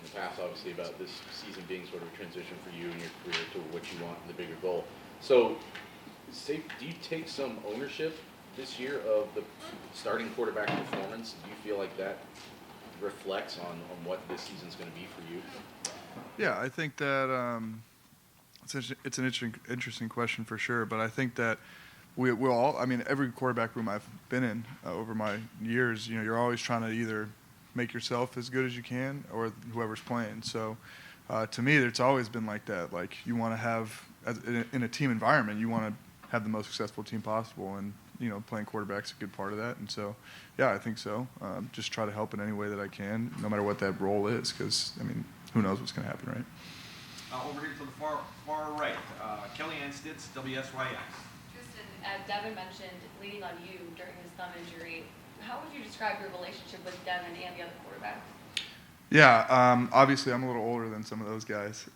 in the past, obviously, about this season being sort of a transition for you and your career to what you want and the bigger goal. So, do you take some ownership this year of the starting quarterback performance? Do you feel like that reflects on what this season's going to be for you? Yeah, I think that it's an interesting question for sure. But I think that we'll all. I mean, every quarterback room I've been in over my years, you're always trying to either make yourself as good as you can or whoever's playing. So to me, it's always been like that. Like you want to have in a team environment, you want to have the most successful team possible, and playing quarterback's a good part of that. And so, yeah, I think so. Just try to help in any way that I can, no matter what that role is, because I mean, who knows what's going to happen, right? Over here to the far right, Kellyanne Stitz, WSYX. Tristan, Devin mentioned leaning on you during his thumb injury. How would you describe your relationship with Devin and the other quarterbacks? Yeah, obviously I'm a little older than some of those guys,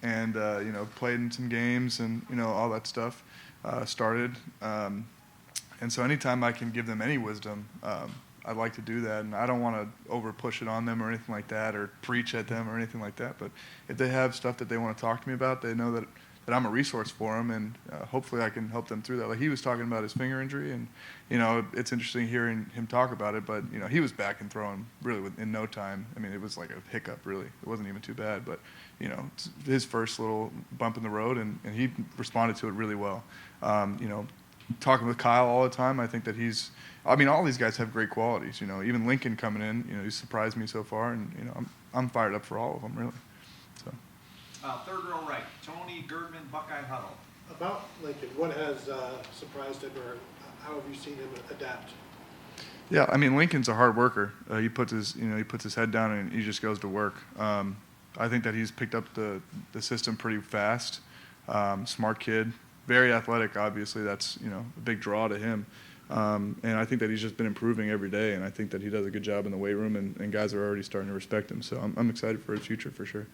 and played in some games and all that stuff. Started, and so anytime I can give them any wisdom, I'd like to do that. And I don't want to over push it on them or anything like that, or preach at them or anything like that. But if they have stuff that they want to talk to me about, they know that I'm a resource for them, and hopefully I can help them through that. Like he was talking about his finger injury, and it's interesting hearing him talk about it. But he was back and throwing really in no time. I mean, it was like a hiccup, really. It wasn't even too bad, but it's his first little bump in the road, and he responded to it really well. Talking with Kyle all the time, I think that all these guys have great qualities. Even Lincoln coming in, he's surprised me so far, and I'm fired up for all of them, really. So. Third row right, Tony Girdman, Buckeye Huddle. About Lincoln, what has surprised him, or how have you seen him adapt? Yeah, I mean, Lincoln's a hard worker. He puts his head down and he just goes to work. I think that he's picked up the system pretty fast. Smart kid, very athletic. Obviously, that's a big draw to him. And I think that he's just been improving every day. And I think that he does a good job in the weight room, and guys are already starting to respect him. So I'm excited for his future for sure.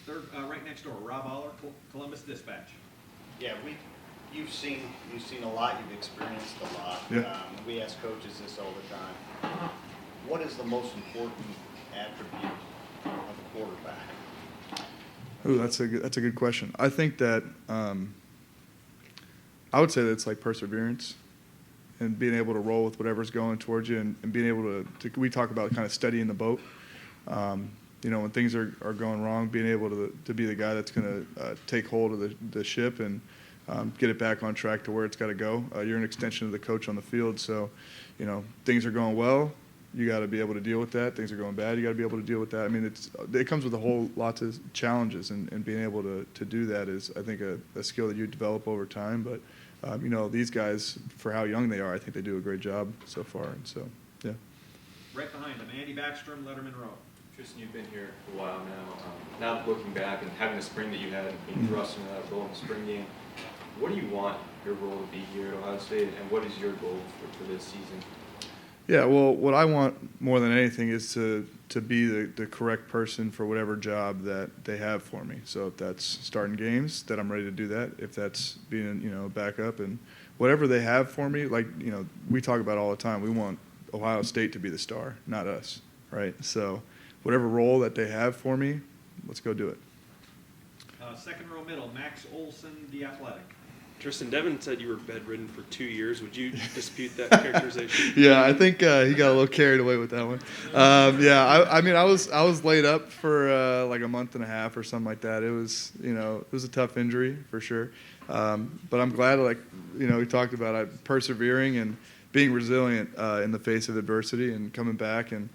Third, right next door, Rob Aller, Columbus Dispatch. Yeah, you've seen a lot, you've experienced a lot. Yeah. We ask coaches this all the time. What is the most important attribute of a quarterback? Ooh, that's a good question. I think that I would say that it's like perseverance and being able to roll with whatever's going towards you, and being able to we talk about kind of steadying the boat. When things are going wrong, being able to be the guy that's going to take hold of the ship and get it back on track to where it's got to go. You're an extension of the coach on the field, so things are going well, you got to be able to deal with that. Things are going bad, you got to be able to deal with that. I mean, it comes with a whole lots of challenges, and being able to do that is, I think, a skill that you develop over time. But these guys, for how young they are, I think they do a great job so far, and so yeah. Right behind them, Andy Backstrom, Letterman Row. Tristan, you've been here for a while now. Now looking back and having the spring that you had, being thrust into that role in the spring game, what do you want your role to be here at Ohio State, and what is your goal for this season? Yeah, well, what I want more than anything is to be the correct person for whatever job that they have for me. So if that's starting games, that I'm ready to do that. If that's being a backup, and whatever they have for me, like we talk about all the time, we want Ohio State to be the star, not us, right? So whatever role that they have for me, let's go do it. Second row middle, Max Olson, The Athletic. Tristan, Devin said you were bedridden for 2 years. Would you dispute that characterization? Yeah, I think he got a little carried away with that one. I was laid up for like a month and a half or something like that. It was a tough injury for sure. But I'm glad, we talked about persevering and being resilient in the face of adversity, and coming back and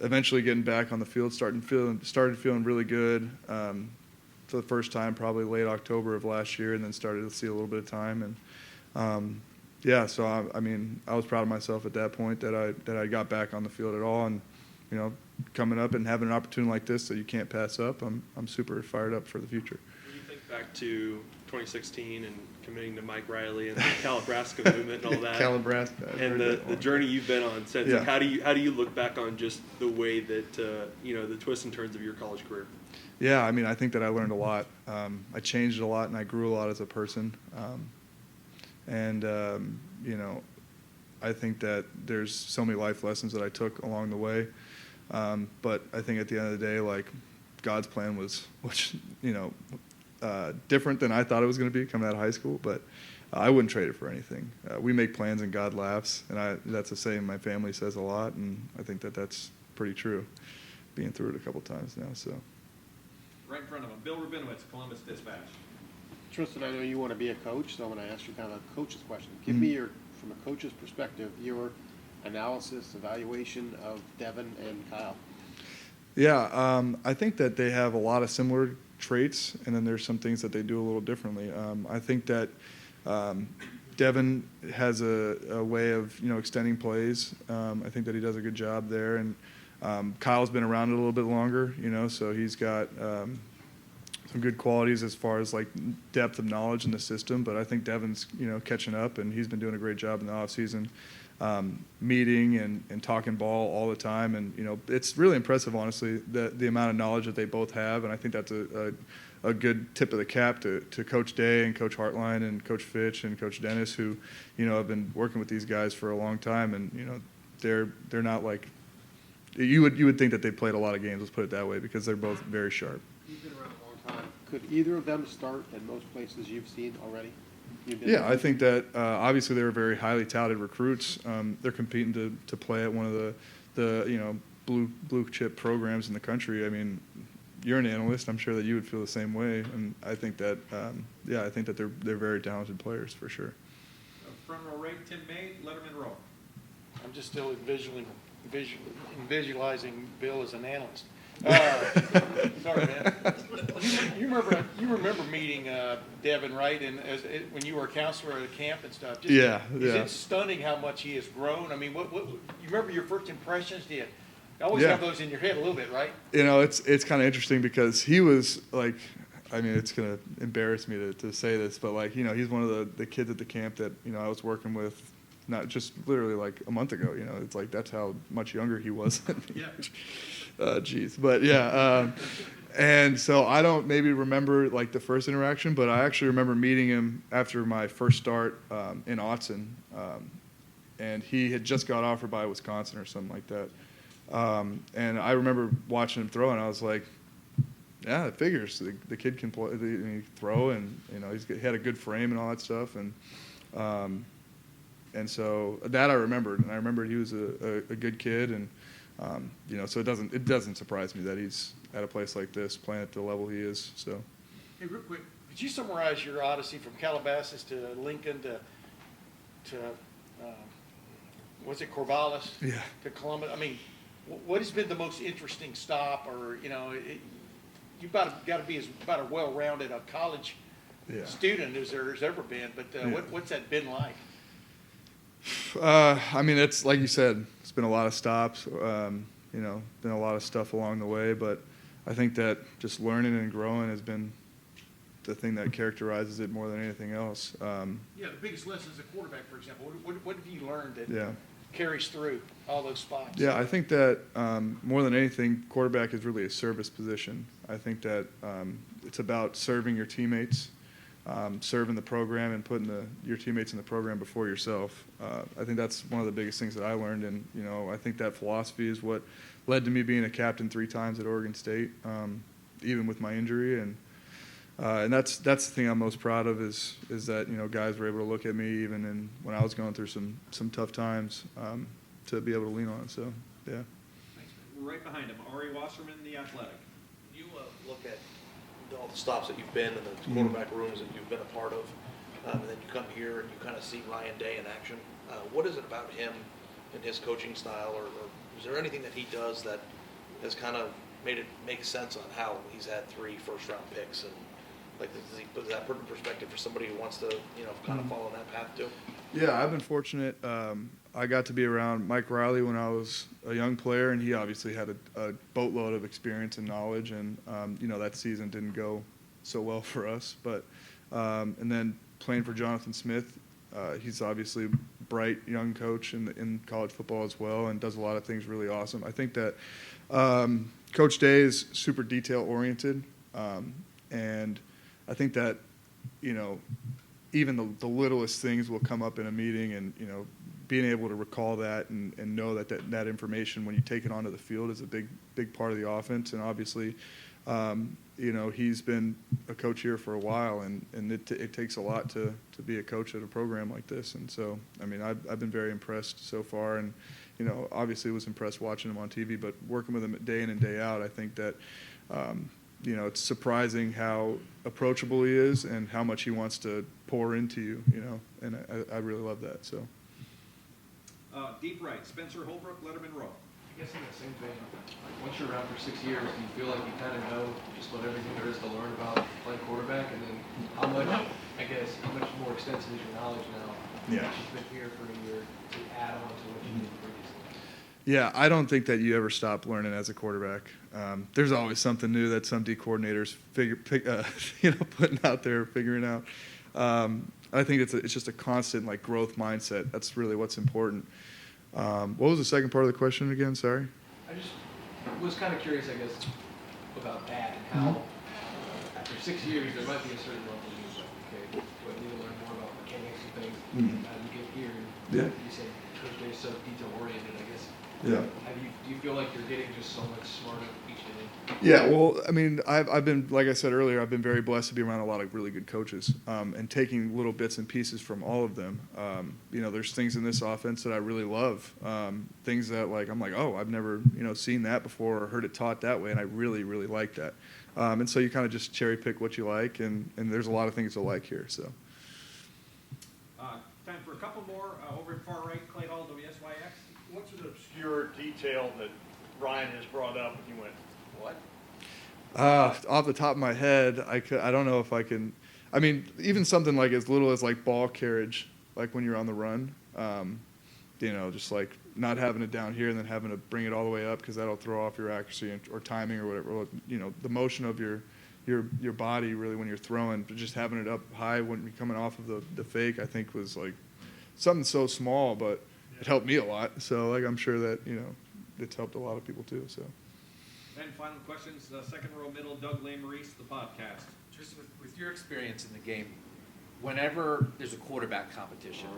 eventually getting back on the field, started feeling really good for the first time probably late October of last year, and then started to see a little bit of time. And so I was proud of myself at that point that I got back on the field at all. And coming up and having an opportunity like this that you can't pass up, I'm super fired up for the future. When you think back to 2016 and committing to Mike Riley and the Calabrasca movement and all that, and the journey you've been on since, yeah. Like, how do you look back on just the way that the twists and turns of your college career? Yeah, I think that I learned a lot. I changed a lot, and I grew a lot as a person. I think that there's so many life lessons that I took along the way. But I think at the end of the day, like, God's plan was, different than I thought it was going to be coming out of high school, but I wouldn't trade it for anything. We make plans and God laughs, and that's a saying my family says a lot, and I think that that's pretty true, being through it a couple times now. So. Right in front of him, Bill Rabinowitz, Columbus Dispatch. Tristan, I know you want to be a coach, so I'm going to ask you kind of a coach's question. Give me from a coach's perspective, your analysis, evaluation of Devin and Kyle. Yeah, I think that they have a lot of similar traits, and then there's some things that they do a little differently. I think that Devin has a way of extending plays. I think that he does a good job there, and Kyle's been around it a little bit longer, so he's got some good qualities as far as like depth of knowledge in the system. But I think Devin's catching up, and he's been doing a great job in the offseason, meeting and talking ball all the time. And it's really impressive, honestly, the amount of knowledge that they both have. And I think that's a good tip of the cap to Coach Day and Coach Hartline and Coach Fitch and Coach Dennis, who have been working with these guys for a long time. And they're not like you would think that they played a lot of games. Let's put it that way, because they're both very sharp. You've been around a long time. Could either of them start in most places you've seen already? Yeah, I think that obviously they were very highly touted recruits. They're competing to play at one of the blue chip programs in the country. I mean, you're an analyst. I'm sure that you would feel the same way. And I think that I think that they're very talented players for sure. Front row right, Tim May, Letterman row. I'm just still visualizing Bill as an analyst. Sorry, man. You remember meeting Devin Wright when you were a counselor at a camp and stuff. Is it stunning how much he has grown? I mean, what you remember your first impressions? Do you always have those in your head a little bit, right? It's kind of interesting, because he was like, I mean, it's going to embarrass me to say this, but like, he's one of the kids at the camp that, I was working with, not just literally like a month ago. It's like, that's how much younger he was than me. Yeah. But yeah. And so I don't maybe remember like the first interaction, but I actually remember meeting him after my first start in Autzen. And he had just got offered by Wisconsin or something like that. And I remember watching him throw, and I was like, yeah, it figures. The kid can play, throw, and he had a good frame and all that stuff. And so that I remembered, and I remembered he was a good kid, and so it doesn't surprise me that he's at a place like this playing at the level he is. So, hey, real quick, could you summarize your odyssey from Calabasas to Lincoln to was it Corvallis? Yeah. To Columbus? I mean, what has been the most interesting stop, or you've got to be about as well-rounded a college student as there's ever been. But what's that been like? I mean, it's like you said, it's been a lot of stops, been a lot of stuff along the way, but I think that just learning and growing has been the thing that characterizes it more than anything else. The biggest lesson as a quarterback, for example, what have you learned that carries through all those spots? Yeah, I think that more than anything, quarterback is really a service position. I think that it's about serving your teammates, serving the program, and putting your teammates in the program before yourself. I think that's one of the biggest things that I learned, and I think that philosophy is what led to me being a captain 3 times at Oregon State, even with my injury. And that's the thing I'm most proud of is that guys were able to look at me even when I was going through some tough times, to be able to lean on it. So yeah. Thanks. We're right behind him, Ari Wasserman, The Athletic. You look at all the stops that you've been in, the quarterback rooms that you've been a part of, and then you come here and you kind of see Ryan Day in action. What is it about him and his coaching style, or is there anything that he does that has kind of made it make sense on how he's had 3 first-round picks, and does that put in perspective for somebody who wants to kind of follow that path too? Yeah, I've been fortunate. I got to be around Mike Riley when I was a young player, and he obviously had a boatload of experience and knowledge, and that season didn't go so well for us. But and then playing for Jonathan Smith, he's obviously a bright young coach in college football as well, and does a lot of things really awesome. I think that Coach Day is super detail oriented, and I think that even the littlest things will come up in a meeting, and being able to recall that and know that information when you take it onto the field is a big part of the offense. And obviously, he's been a coach here for a while, and it takes a lot to be a coach at a program like this. And so, I mean, I've been very impressed so far, and obviously was impressed watching him on TV, but working with him day in and day out, I think that it's surprising how approachable he is and how much he wants to pour into you, and I really love that. So. Deep right, Spencer Holbrook, Letterman Row. I guess in the same vein, once you're around for 6 years, do you feel like you kind of know just about everything there is to learn about playing quarterback? And then how much more extensive is your knowledge now? Yeah. That you've been here for a year to add on to what you did previously? Yeah, I don't think that you ever stop learning as a quarterback. There's always something new that some D coordinators putting out there, figuring out. I think it's just a constant growth mindset. That's really what's important. What was the second part of the question again? Sorry. I just was kind of curious, I guess, about that and how after 6 years there might be a certain level of use. Okay, but you need to learn more about mechanics and things. How you get here? And you said Coach Day's so detail oriented, I guess. Yeah. Do you feel like you're getting just so much smarter each day? Yeah, well, I mean, I've been, like I said earlier, I've been very blessed to be around a lot of really good coaches, and taking little bits and pieces from all of them. There's things in this offense that I really love, things that I'm like, oh, I've never seen that before or heard it taught that way, and I really, really like that. And so you kind of just cherry pick what you like, and there's a lot of things to like here. So. Time for a couple more. Over at far right, Clay Hall, WSYX. What's an obscure detail that Ryan has brought up and you went, what? Off the top of my head, I don't know if I can. I mean, even something as little as ball carriage, when you're on the run, just not having it down here and then having to bring it all the way up because that'll throw off your accuracy or timing or whatever. The motion of your body really when you're throwing, but just having it up high when you're coming off of the fake, I think was something so small, but it helped me a lot. So I'm sure that it's helped a lot of people too. So. And final questions, second row middle, Doug Lamarice, the podcast. Just with your experience in the game, whenever there's a quarterback competition,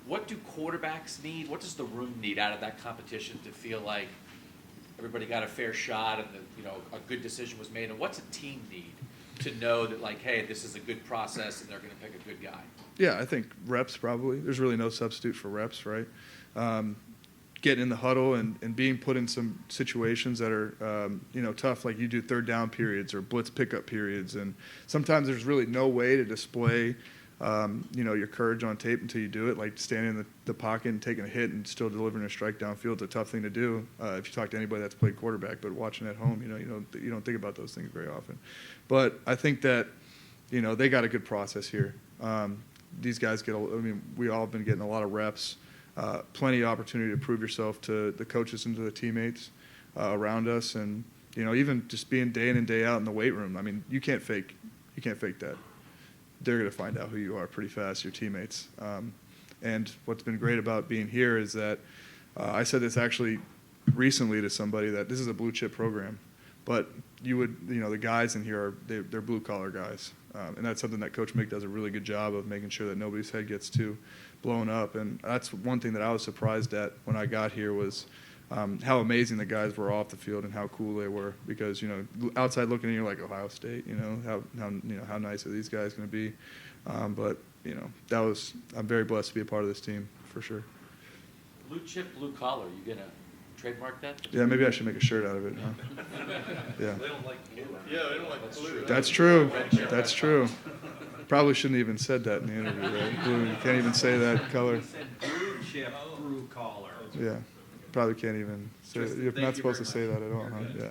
what do quarterbacks need? What does the room need out of that competition to feel like everybody got a fair shot and a good decision was made? And what's a team need to know that hey, this is a good process and they're going to pick a good guy? Yeah, I think reps probably. There's really no substitute for reps, right? Getting in the huddle and being put in some situations that are, tough, like you do third down periods or blitz pickup periods. And sometimes there's really no way to display, your courage on tape until you do it, like standing in the pocket and taking a hit and still delivering a strike downfield is a tough thing to do if you talk to anybody that's played quarterback. But watching at home, you don't think about those things very often. But I think that, they got a good process here. These guys we all have been getting a lot of reps. Plenty of opportunity to prove yourself to the coaches and to the teammates around us, and even just being day in and day out in the weight room. I mean, you can't fake that. They're going to find out who you are pretty fast, your teammates. And what's been great about being here is that I said this actually recently to somebody that this is a blue chip program, but the guys in here they're blue collar guys, and that's something that Coach Mick does a really good job of making sure that nobody's head gets too blown up. And that's one thing that I was surprised at when I got here was how amazing the guys were off the field and how cool they were. Because outside looking in, you're like Ohio State, how nice are these guys going to be? But I'm very blessed to be a part of this team for sure. Blue chip, blue collar. You gonna trademark that? Yeah, maybe I should make a shirt out of it. Huh? Yeah. They don't like blue. Yeah, they don't like blue. That's true. That's true. Probably shouldn't even said that in the interview, right? Blue, you can't even say that color. He said blue chip, blue collar. Yeah, probably can't even say it. You're not supposed to say that at all, huh? Yeah.